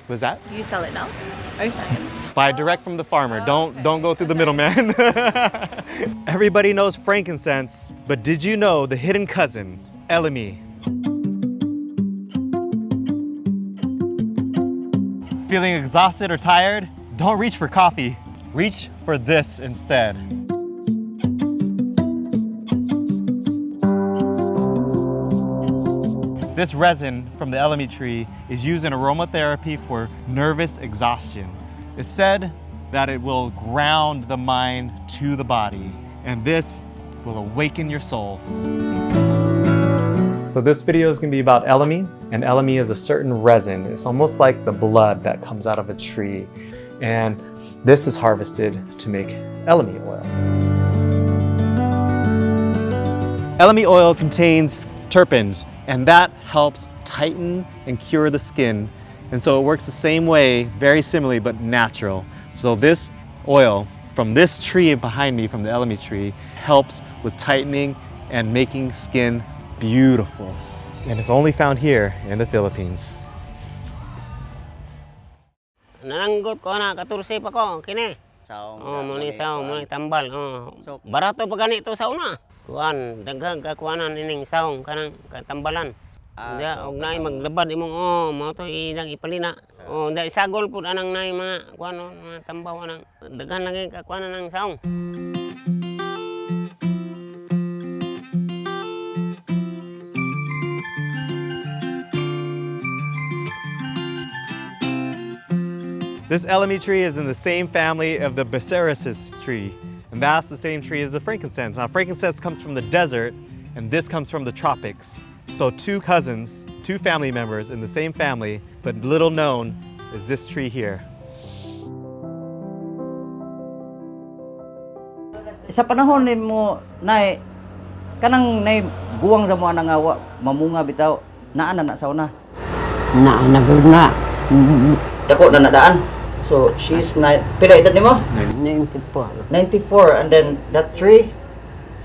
Was that? You sell it now? Are you selling it? Buy direct from the farmer. Don't go through the middleman. Everybody knows frankincense, but did you know the hidden cousin, Elemi? Feeling exhausted or tired? Don't reach for coffee. Reach for this instead. This resin from the Elemi tree is used in aromatherapy for nervous exhaustion. It's said that it will ground the mind to the body, and this will awaken your soul. So this video is going to be about Elemi, and Elemi is a certain resin. It's almost like the blood that comes out of a tree, and this is harvested to make Elemi oil. Elemi oil contains terpenes, and that helps tighten and cure the skin. And so it works the same way, very similarly, but natural. So this oil from this tree behind me, from the Elemi tree, helps with tightening and making skin beautiful. And it's only found here in the Philippines. Nananggot ko na, 14 pa ko, kini. Saong. Muni saong, muni tambal. So, barato pa ganito sa una. Kuan, daghang kakuanan ining saong kanang katambalan. Da og nay maglabad imong mao to idang ipalina. Da isagol pud anang nay mga kuan mga tambaw anang daghan lagi kakuanan ng saong. This Elemi tree is in the same family of the Baceraceous tree, and that's the same tree as the frankincense. Now, frankincense comes from the desert, and this comes from the tropics. So two cousins, two family members in the same family, but little known is this tree here. Sa panahon ni mo nay kanang nay buwang sa mo nang awa mamunga bitaw naa na sa una. Nagud na. Dako na nadaan. So she's pila edad nimo? 94. 94, and then that tree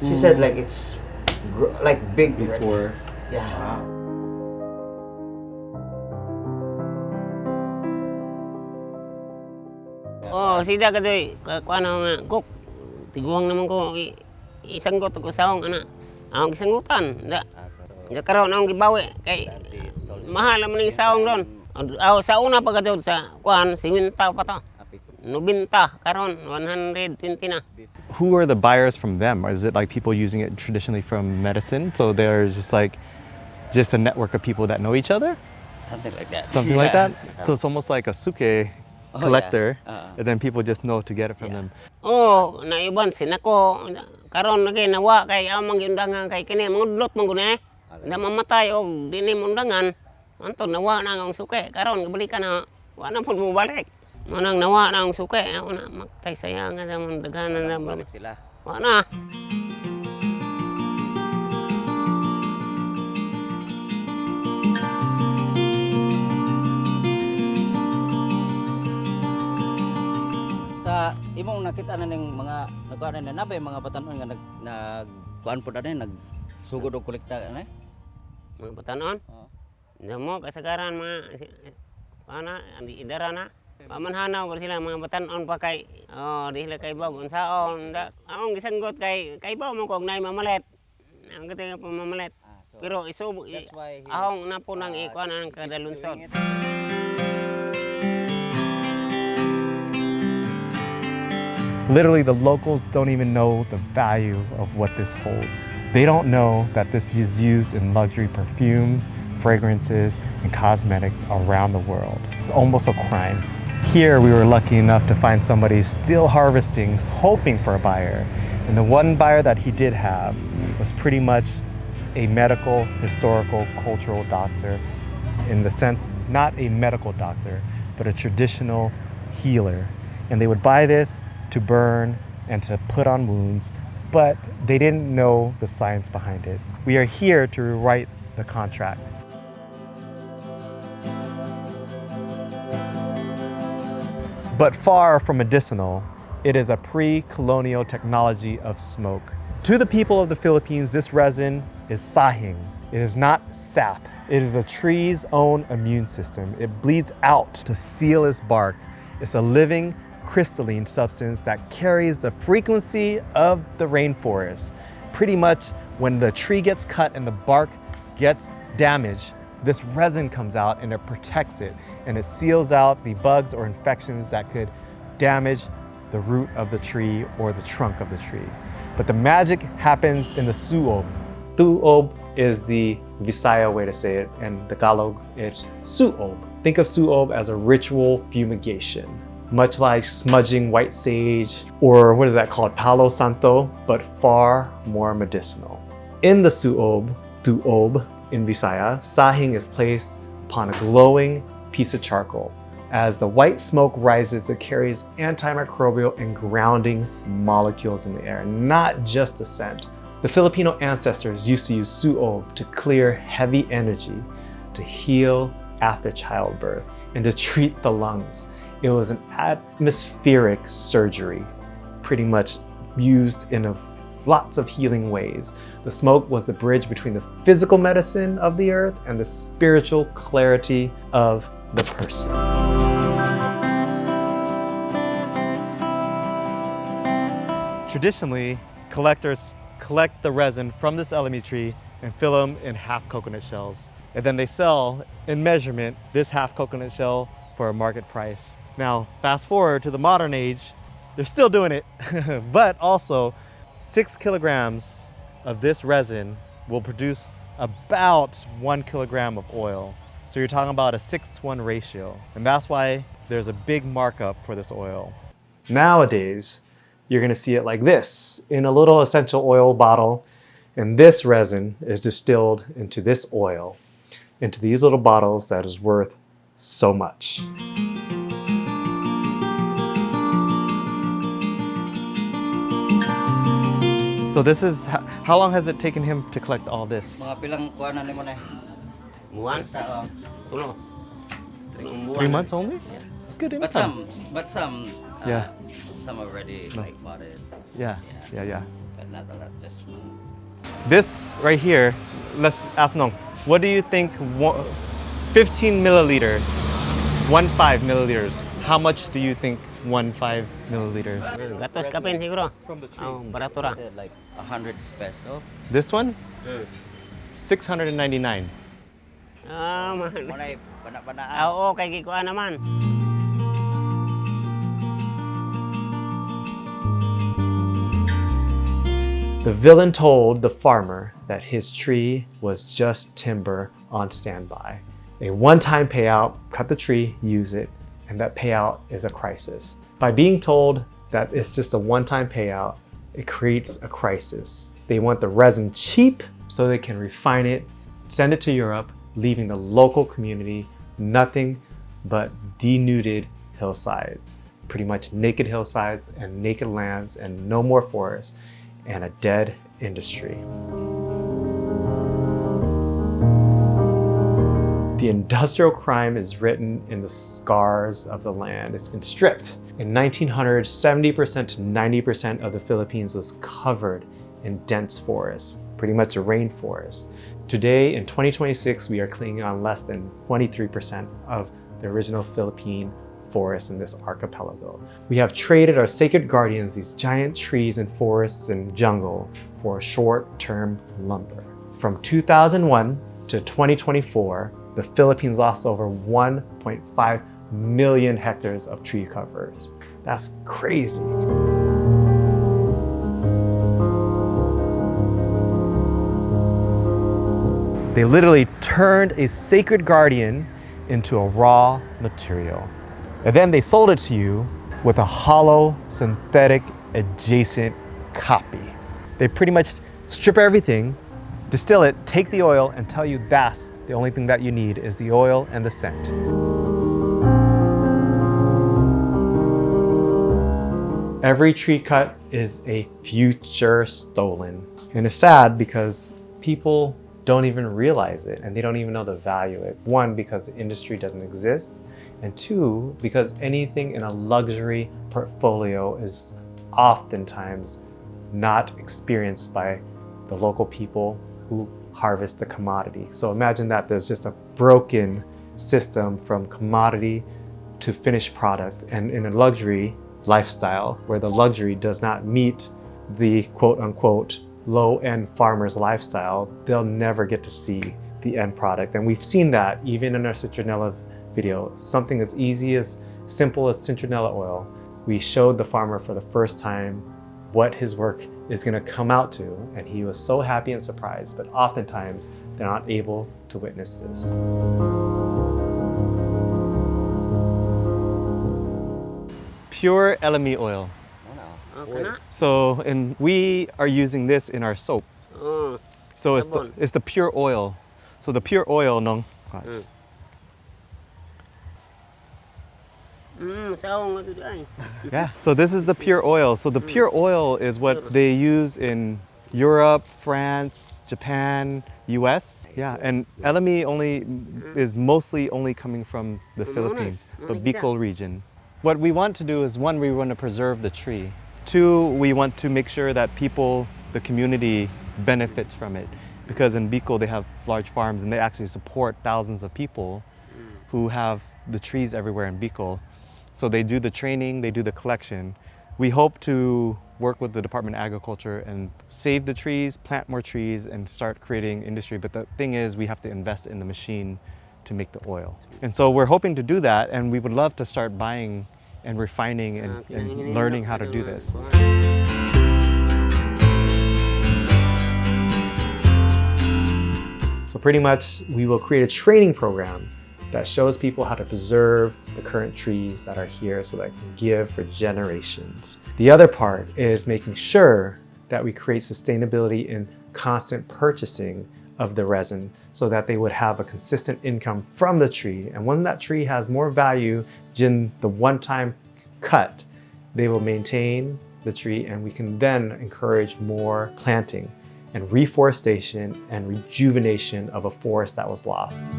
she said like it's like big Before. Yeah. Sida kadoy kuano nga cook. Tiguang naman ko isanggot ko saong ana. Ang isangutan da. Da karon ang gibawi kay mahal man ning saong ron. Sa una pa kadto sa kuan 50 pa to. 90 karon 120 na. Who are the buyers from them? Or is it like people using it traditionally from medicine? So there's just a network of people that know each other? Something like that. Something like that? So it's almost like a suke collector, yeah. and then people just know to get it from them. Naiban sinako karon lagi nawa kay amang undangan kay kini mangudlot man guni. Na mamatay og dinhi undangan. Anto nawa na ang suke karon gibalikan na wa na pud mo balik. Manang nawa na ang suke na magtay sayang nga man daghanan na balik sila. Wa na. Sa imong nakita na ning mga nagkuan na nabay mga batanon nga nagkuan pud ani nagsugod og kolekta ani. Mga batanon. Damo kasagaran mga ana andi idara na. Pamanhanaw ko sila mga batanon pa kay di sila kay bag unsaon da. Among gisanggot kay baw mo kog nay mamalet. Ang gati pa mamalet. Pero isubo ahong na po nang ikuan ang kadalunsod. Literally, the locals don't even know the value of what this holds. They don't know that this is used in luxury perfumes, fragrances, and cosmetics around the world. It's almost a crime. Here, we were lucky enough to find somebody still harvesting, hoping for a buyer. And the one buyer that he did have was pretty much a medical, historical, cultural doctor, in the sense, not a medical doctor, but a traditional healer. And they would buy this to burn and to put on wounds, but they didn't know the science behind it. We are here to rewrite the contract. But far from medicinal, it is a pre-colonial technology of smoke. To the people of the Philippines, this resin is sahing. It is not sap. It is a tree's own immune system. It bleeds out to seal its bark. It's a living, crystalline substance that carries the frequency of the rainforest. Pretty much when the tree gets cut and the bark gets damaged, this resin comes out and it protects it, and it seals out the bugs or infections that could damage the root of the tree or the trunk of the tree. But the magic happens in the suob. Suob is the Visaya way to say it, and the Tagalog is suob. Think of suob as a ritual fumigation, much like smudging white sage, or what is that called, Palo Santo, but far more medicinal. In the suob in Visaya, sahing is placed upon a glowing piece of charcoal. As the white smoke rises, it carries antimicrobial and grounding molecules in the air, not just a scent. The Filipino ancestors used to use suob to clear heavy energy, to heal after childbirth, and to treat the lungs. It was an atmospheric surgery, pretty much used in lots of healing ways. The smoke was the bridge between the physical medicine of the earth and the spiritual clarity of the person. Traditionally, collectors collect the resin from this elemi tree and fill them in half coconut shells. And then they sell, in measurement, this half coconut shell for a market price. Now, fast forward to the modern age, they're still doing it, but also 6 kilograms of this resin will produce about 1 kilogram of oil. So you're talking about a 6-to-1 ratio. And that's why there's a big markup for this oil. Nowadays, you're gonna see it like this, in a little essential oil bottle. And this resin is distilled into this oil, into these little bottles that is worth so much. So this is, how long has it taken him to collect all this? Mga pilang kuha na nimo na. Buwan? Tulo. 3 months only? It's good income. But some Yeah. some already like bought it. Yeah. But not a lot, just one. This right here, let's ask Nong, what do you think 15 milliliters, 15 milliliters, how much do you think 15 milliliters? Gatos kapin siguro. From the tree. Oh, barato ra. Said like 100 peso. This one? 699. Ah, Mo man. na bana-banaan. Oo, kay gikuan naman. The villain told the farmer that his tree was just timber on standby. A one-time payout, cut the tree, use it, and that payout is a crisis. By being told that it's just a one-time payout, it creates a crisis. They want the resin cheap so they can refine it, send it to Europe, leaving the local community nothing but denuded hillsides. Pretty much naked hillsides and naked lands and no more forests, and a dead industry. The industrial crime is written in the scars of the land. It's been stripped. In 1900, 70% to 90% of the Philippines was covered in dense forests, pretty much a rainforest. Today, in 2026, we are clinging on less than 23% of the original Philippine forests in this archipelago. We have traded our sacred guardians, these giant trees and forests and jungle, for short-term lumber. From 2001 to 2024, the Philippines lost over 1.5 million hectares of tree covers. That's crazy. They literally turned a sacred guardian into a raw material. And then they sold it to you with a hollow, synthetic, adjacent copy. They pretty much strip everything, distill it, take the oil, and tell you that's the only thing that you need is the oil and the scent. Every tree cut is a future stolen. And it's sad because people don't even realize it and they don't even know the value of it. One, because the industry doesn't exist. And two, because anything in a luxury portfolio is oftentimes not experienced by the local people who harvest the commodity. So imagine that there's just a broken system from commodity to finished product. And in a luxury lifestyle where the luxury does not meet the quote unquote low-end farmer's lifestyle, they'll never get to see the end product. And we've seen that even in our citronella video. Something as easy as simple as citronella oil. We showed the farmer for the first time what his work is going to come out to, and he was so happy and surprised, but oftentimes they're not able to witness this. Pure Elemi oil. So, and we are using this in our soap. So it's the pure oil. So the pure oil, no. Yeah. So this is the pure oil. So the pure oil is what they use in Europe, France, Japan, US. Yeah. And Elemi only is mostly only coming from the Philippines, the Bicol region. What we want to do is, one, we want to preserve the tree. Two, we want to make sure that people, the community, benefits from it. Because in Bicol, they have large farms and they actually support thousands of people who have the trees everywhere in Bicol. So they do the training, they do the collection. We hope to work with the Department of Agriculture and save the trees, plant more trees, and start creating industry. But the thing is, we have to invest in the machine to make the oil. And so we're hoping to do that, and we would love to start buying and refining and learning how to do this. So pretty much we will create a training program that shows people how to preserve the current trees that are here so that it can give for generations. The other part is making sure that we create sustainability in constant purchasing of the resin so that they would have a consistent income from the tree. And when that tree has more value than the one-time cut, they will maintain the tree, and we can then encourage more planting and reforestation and rejuvenation of a forest that was lost.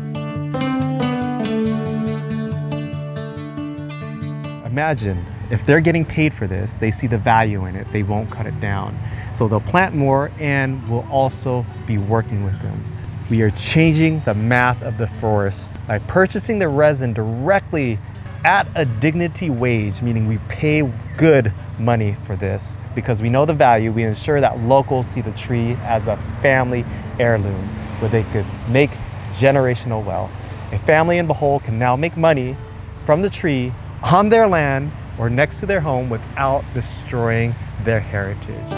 Imagine if they're getting paid for this, they see the value in it, they won't cut it down. So they'll plant more and we'll also be working with them. We are changing the math of the forest by purchasing the resin directly at a dignity wage, meaning we pay good money for this because we know the value. We ensure that locals see the tree as a family heirloom where they could make generational wealth. A family in Bohol can now make money from the tree on their land or next to their home without destroying their heritage.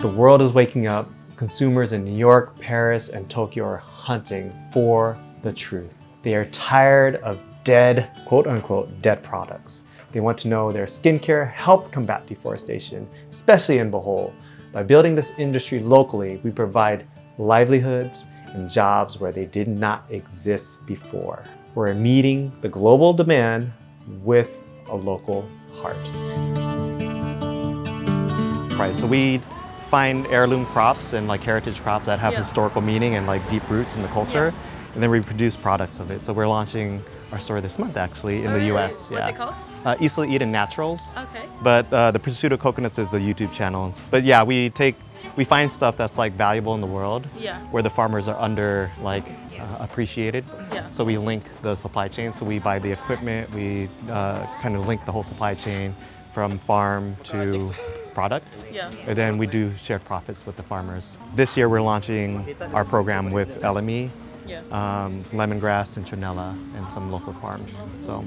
The world is waking up. Consumers in New York, Paris, and Tokyo are hunting for the truth. They are tired of dead, quote unquote, dead products. They want to know their skincare helped combat deforestation, especially in Bohol. By building this industry locally, we provide livelihoods and jobs where they did not exist before. We're meeting the global demand with a local heart. Right, so we find heirloom crops and like heritage crops that have historical meaning and like deep roots in the culture, and then we produce products of it. So we're launching our store this month actually in the US. What's it called? Isla Eden Naturals. Okay. But the Pursuit of Coconuts is the YouTube channel. But yeah, we find stuff that's like valuable in the world, where the farmers are under like appreciated. So we link the supply chain. So we buy the equipment, we kind of link the whole supply chain from farm to product. And then we do shared profits with the farmers. This year we're launching our program with Elemi, lemongrass, and citronella, and some local farms. So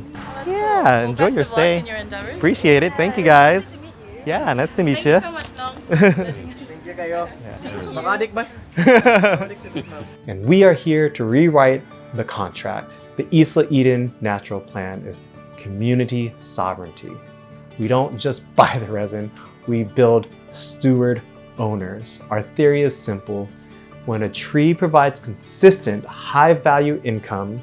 yeah, enjoy your stay. In your endeavors. Appreciate it. Thank you guys. Yeah, nice to meet you. Thank you so much, Nong. And we are here to rewrite the contract. The Isla Eden Natural Plan is community sovereignty. We don't just buy the resin, we build steward owners. Our theory is simple. When a tree provides consistent, high-value income,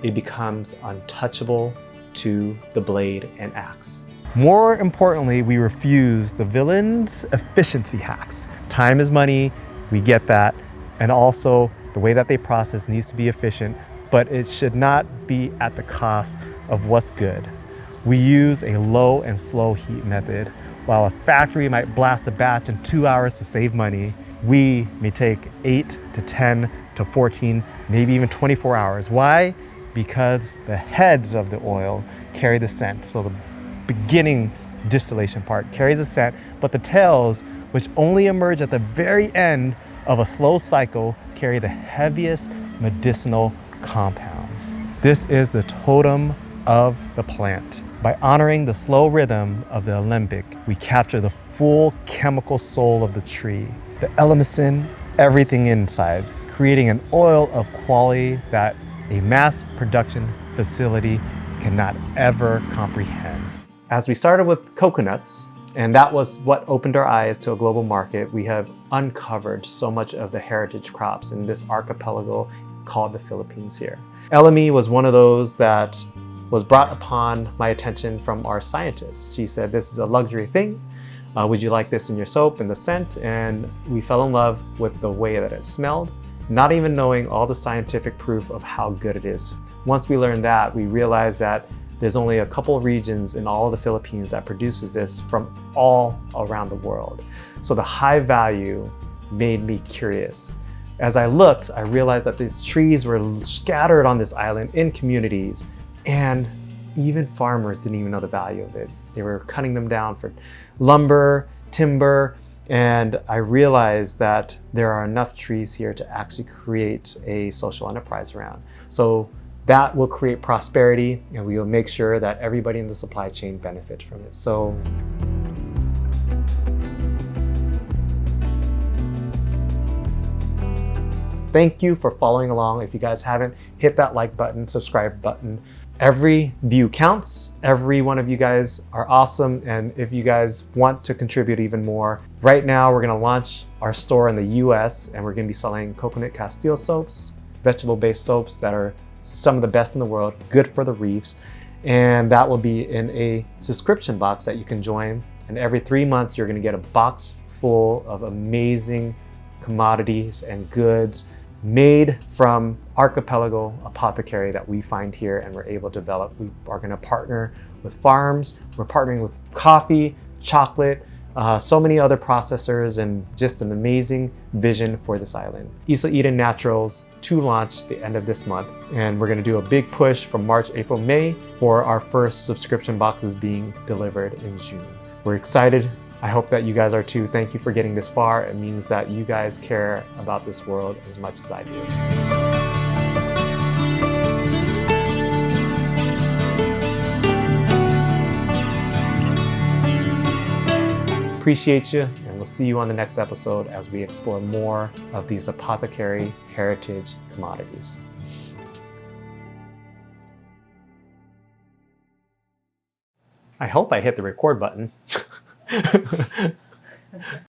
it becomes untouchable to the blade and axe. More importantly, we refuse the villain's efficiency hacks. Time is money, we get that, and also the way that they process needs to be efficient, but it should not be at the cost of what's good. We use a low and slow heat method While a factory might blast a batch in 2 hours to save money, we may take 8 to 10 to 14, maybe even 24 hours. Why? Because the heads of the oil carry the scent. So the beginning distillation part carries a scent, but the tails, which only emerge at the very end of a slow cycle, carry the heaviest medicinal compounds. This is the totem of the plant. By honoring the slow rhythm of the alembic, we capture the full chemical soul of the tree, the elemicin, everything inside, creating an oil of quality that a mass production facility cannot ever comprehend. As we started with coconuts, and that was what opened our eyes to a global market, we have uncovered so much of the heritage crops in this archipelago called the Philippines here. Elemi was one of those that was brought upon my attention from our scientist. She said, this is a luxury thing. Would you like this in your soap and the scent? And we fell in love with the way that it smelled, not even knowing all the scientific proof of how good it is. Once we learned that, we realized that there's only a couple of regions in all of the Philippines that produces this from all around the world. So the high value made me curious. As I looked, I realized that these trees were scattered on this island in communities, and even farmers didn't even know the value of it. They were cutting them down for lumber, timber, and I realized that there are enough trees here to actually create a social enterprise around. So that will create prosperity, and we will make sure that everybody in the supply chain benefits from it. So thank you for following along. If you guys haven't, hit that like button, subscribe button. Every view counts. Every one of you guys are awesome. And if you guys want to contribute even more, right now we're gonna launch our store in the US, and we're gonna be selling coconut castile soaps, vegetable-based soaps that are some of the best in the world, good for the reefs. And that will be in a subscription box that you can join. And every 3 months, you're gonna get a box full of amazing commodities and goods made from archipelago apothecary that we find here and we're able to develop. We are going to partner with farms, we're partnering with coffee, chocolate, so many other processors, and just an amazing vision for this island. Isla Eden Naturals to launch the end of this month, and we're going to do a big push from March, April, May for our first subscription boxes being delivered in June. We're excited. I hope that you guys are too. Thank you for getting this far. It means that you guys care about this world as much as I do. Appreciate you, and we'll see you on the next episode as we explore more of these apothecary heritage commodities. I hope I hit the record button.